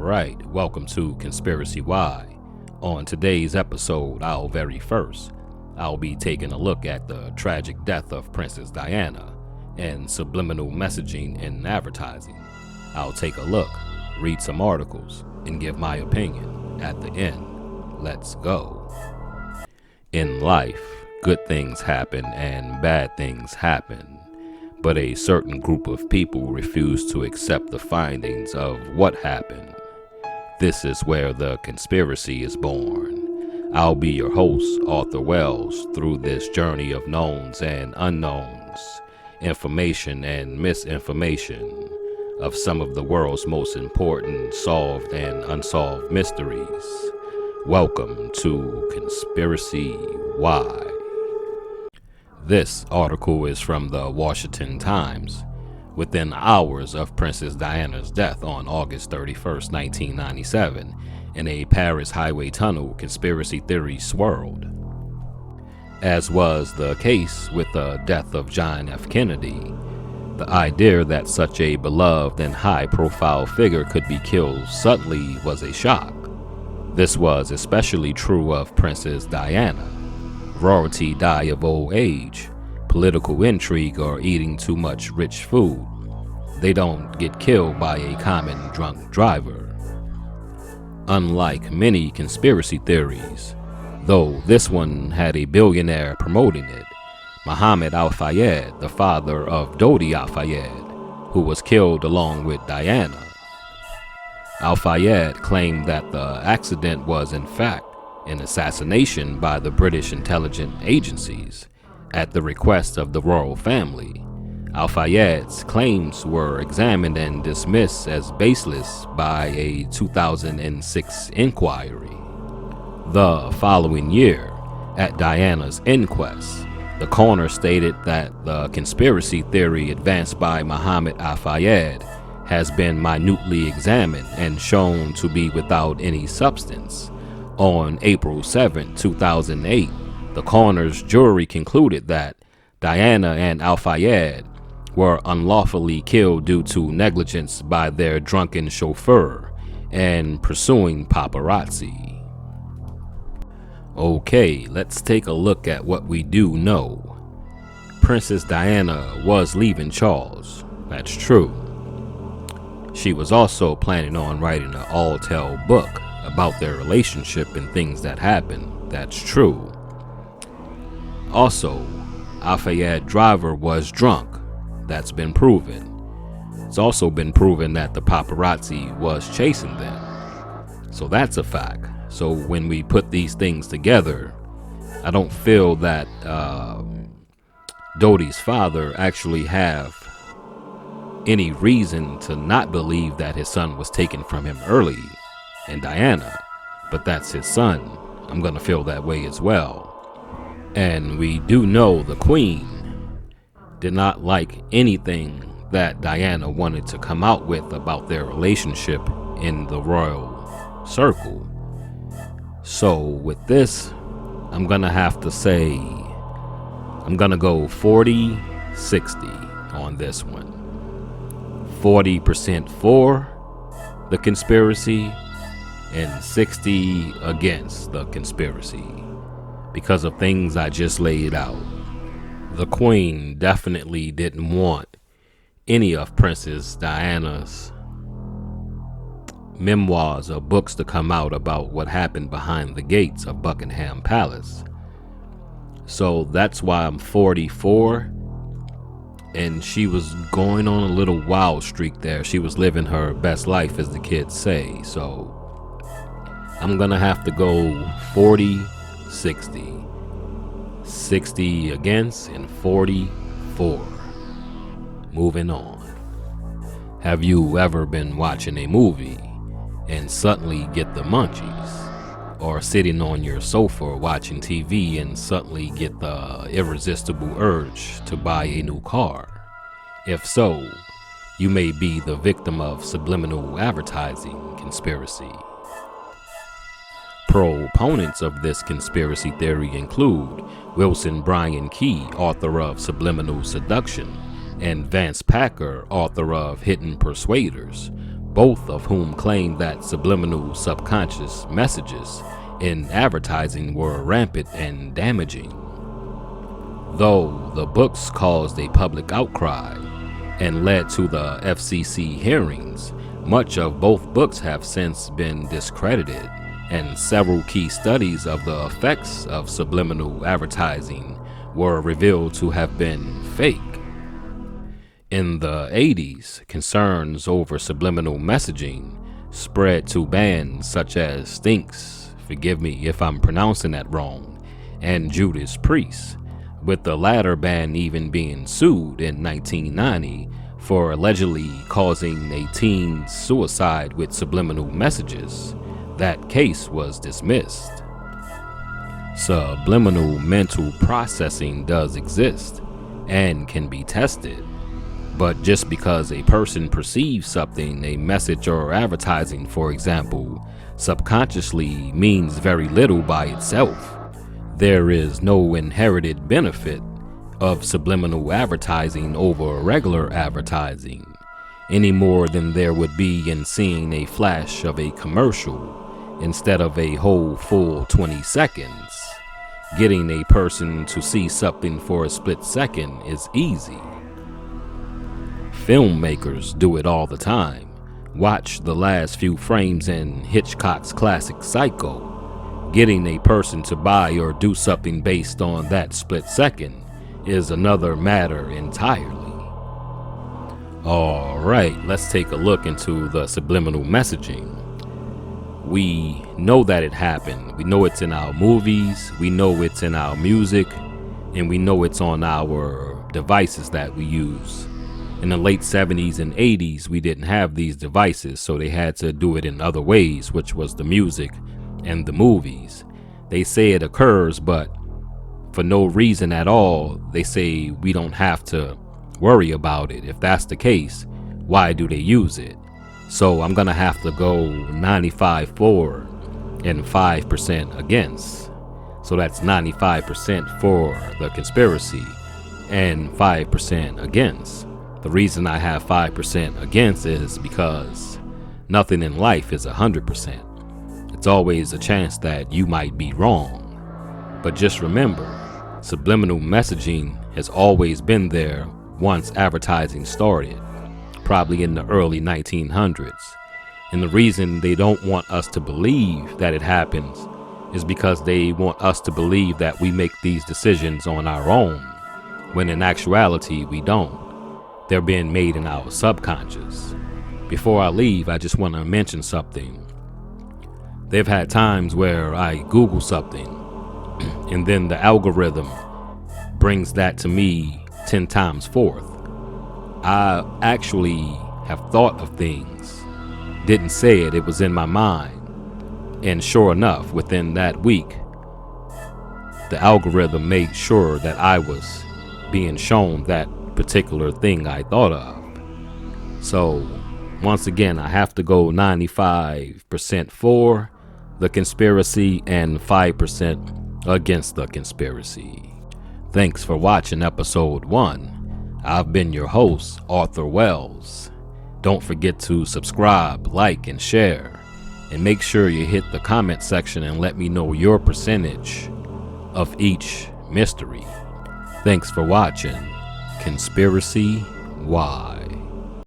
Alright, welcome to Conspiracywhy. On today's episode, I'll be taking a look at the tragic death of Princess Diana and subliminal messaging in advertising. I'll take a look, read some articles, and give my opinion at the end. Let's go. In life, good things happen and bad things happen, but a certain group of people refuse to accept the findings of what happened. This is where the conspiracy is born. I'll be your host, Arthur Wells, through this journey of knowns and unknowns, information and misinformation of some of the world's most important solved and unsolved mysteries. Welcome to Conspiracywhy. This article is from the Washington Times. Within hours of Princess Diana's death on August 31st, 1997, in a Paris highway tunnel, conspiracy theories swirled. As was the case with the death of John F. Kennedy, the idea that such a beloved and high-profile figure could be killed suddenly was a shock. This was especially true of Princess Diana. Royalty die of old age, political intrigue, or eating too much rich food. They don't get killed by a common drunk driver. Unlike many conspiracy theories, though this one had a billionaire promoting it, Mohammed Al-Fayed, the father of Dodi Al-Fayed, who was killed along with Diana. Al-Fayed claimed that the accident was in fact an assassination by the British intelligence agencies at the request of the royal family. Al-Fayed's claims were examined and dismissed as baseless by a 2006 inquiry. The following year, at Diana's inquest, the coroner stated that the conspiracy theory advanced by Mohammed Al-Fayed has been minutely examined and shown to be without any substance. On April 7, 2008, the coroner's jury concluded that Diana and Al-Fayed were unlawfully killed due to negligence by their drunken chauffeur and pursuing paparazzi. Okay, let's take a look at what we do know. Princess Diana was leaving Charles. That's true. She was also planning on writing an all-tale book about their relationship and things that happened. That's true. Also, Al-Fayed driver was drunk. That's been proven. It's also been proven that the paparazzi was chasing them. So that's a fact. So when we put these things together, I don't feel that Dodi's father actually have any reason to not believe that his son was taken from him early in Diana, but that's his son. I'm gonna feel that way as well. And we do know the Queen did not like anything that Diana wanted to come out with about their relationship in the royal circle. So with this, I'm gonna have to say, I'm gonna go 40-60 on this one. 40% for the conspiracy and 60 against the conspiracy because of things I just laid out. The Queen definitely didn't want any of Princess Diana's memoirs or books to come out about what happened behind the gates of Buckingham Palace. So that's why I'm 44. And she was going on a little wild streak there. She was living her best life, as the kids say. So I'm gonna have to go 40-60. 60 against and 44. Moving on. Have you ever been watching a movie and suddenly get the munchies? Or sitting on your sofa watching TV and suddenly get the irresistible urge to buy a new car? If so, you may be the victim of subliminal advertising conspiracy. Proponents of this conspiracy theory include Wilson Bryan Key, author of Subliminal Seduction, and Vance Packer, author of Hidden Persuaders, both of whom claimed that subliminal subconscious messages in advertising were rampant and damaging. Though the books caused a public outcry and led to the FCC hearings, much of both books have since been discredited, and several key studies of the effects of subliminal advertising were revealed to have been fake. In the 80s, concerns over subliminal messaging spread to bands such as Stinks, forgive me if I'm pronouncing that wrong, and Judas Priest, with the latter band even being sued in 1990 for allegedly causing a teen's suicide with subliminal messages. That case was dismissed. Subliminal mental processing does exist and can be tested, but just because a person perceives something, a message or advertising, for example, subconsciously means very little by itself. There is no inherited benefit of subliminal advertising over regular advertising, any more than there would be in seeing a flash of a commercial instead of a whole full 20 seconds. Getting a person to see something for a split second is easy. Filmmakers do it all the time. Watch the last few frames in Hitchcock's classic Psycho. Getting a person to buy or do something based on that split second is another matter entirely. Alright, let's take a look into the subliminal messaging. We know that it happened. We know it's in our movies, we know it's in our music, and we know it's on our devices that we use. In the late 70s and 80s, we didn't have these devices, so they had to do it in other ways, which was the music and the movies. They say it occurs, but for no reason at all, they say we don't have to worry about it. If that's the case, why do they use it? So I'm gonna have to go 95 for and 5% against. So that's 95% for the conspiracy and 5% against. The reason I have 5% against is because nothing in life is 100%. It's always a chance that you might be wrong. But just remember, subliminal messaging has always been there once advertising started, probably in the early 1900s. And the reason they don't want us to believe that it happens is because they want us to believe that we make these decisions on our own, when in actuality we don't. They're being made in our subconscious. Before I leave, I just want to mention something. They've had times where I Google something and then the algorithm brings that to me 10 times forth. I actually have thought of things, didn't say it, it was in my mind. And sure enough, within that week, the algorithm made sure that I was being shown that particular thing I thought of. So once again, I have to go 95% for the conspiracy and 5% against the conspiracy. Thanks for watching episode 1. I've been your host, Arthur Wells. Don't forget to subscribe, like, and share. And make sure you hit the comment section and let me know your percentage of each mystery. Thanks for watching Conspiracywhy.